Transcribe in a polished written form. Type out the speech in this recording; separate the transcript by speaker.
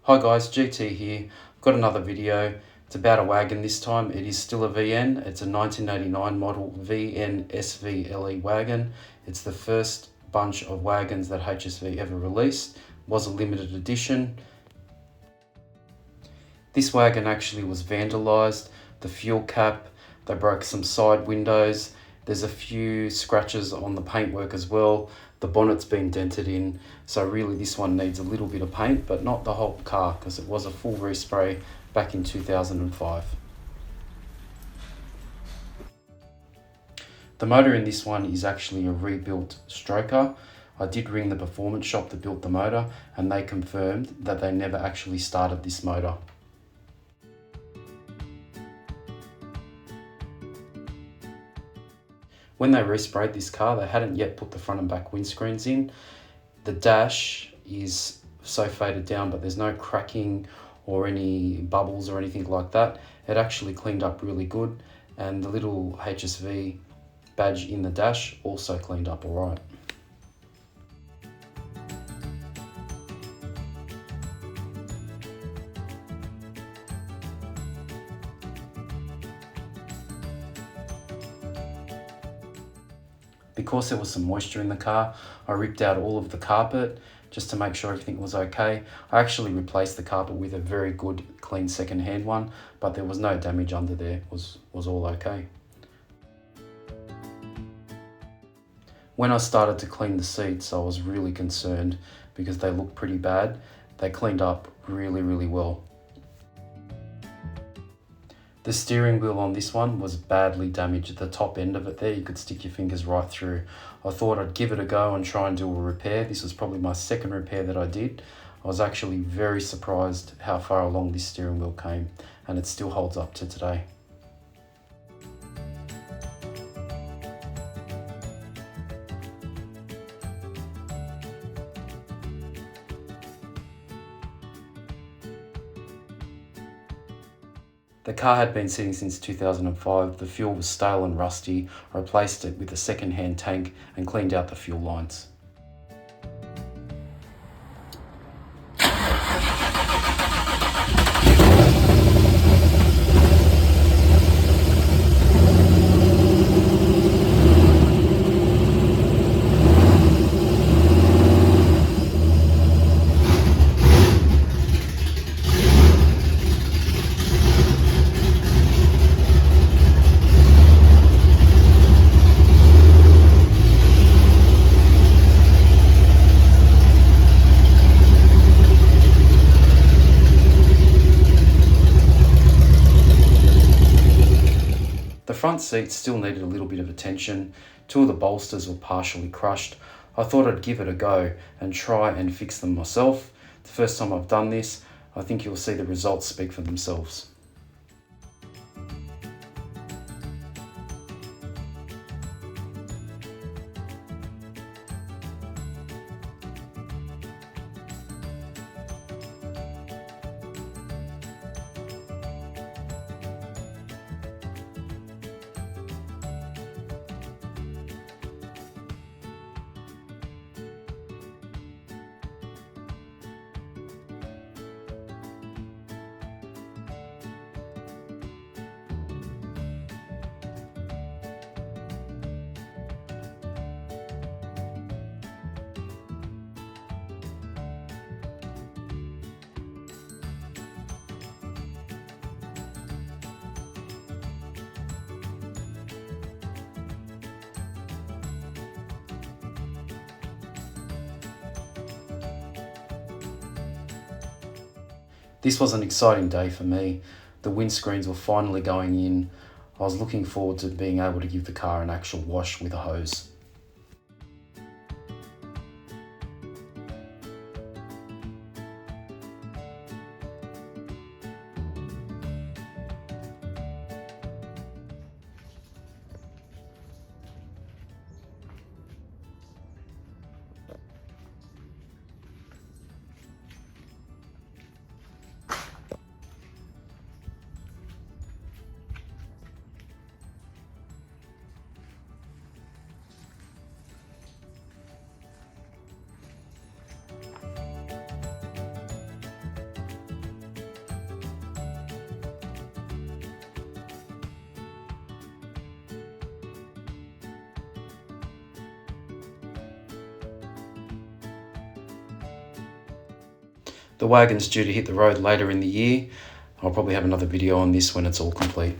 Speaker 1: Hi guys, GT here. Got another video. It's about a wagon this time. It is still a VN. It's a 1989 model VN SV LE Wagon. It's the first bunch of wagons that HSV ever released. It was a limited edition. This wagon actually was vandalised. The fuel cap, they broke some side windows. There's a few scratches on the paintwork as well. The bonnet's been dented in, so really this one needs a little bit of paint, but not the whole car, because it was a full respray back in 2005. The motor in this one is actually a rebuilt stroker. I did ring the performance shop that built the motor, and they confirmed that they never actually started this motor. When they resprayed this car, they hadn't yet put the front and back windscreens in. The dash is so faded down, but there's no cracking or any bubbles or anything like that. It actually cleaned up really good, and the little HSV badge in the dash also cleaned up all right. Because there was some moisture in the car, I ripped out all of the carpet just to make sure everything was okay. I actually replaced the carpet with a very good, clean second-hand one, but there was no damage under there. It was all okay. When I started to clean the seats, I was really concerned because they looked pretty bad. They cleaned up really well. The steering wheel on this one was badly damaged. At the top end of it there, you could stick your fingers right through. I thought I'd give it a go and try and do a repair. This was probably my second repair that I did. I was actually very surprised how far along this steering wheel came, and it still holds up to today. The car had been sitting since 2005, the fuel was stale and rusty. I replaced it with a second-hand tank and cleaned out the fuel lines. The front seat still needed a little bit of attention. Two of the bolsters were partially crushed. I thought I'd give it a go and try and fix them myself. The first time I've done this, I think you'll see the results speak for themselves. This was an exciting day for me. The windscreens were finally going in. I was looking forward to being able to give the car an actual wash with a hose. The wagon's due to hit the road later in the year. I'll probably have another video on this when it's all complete.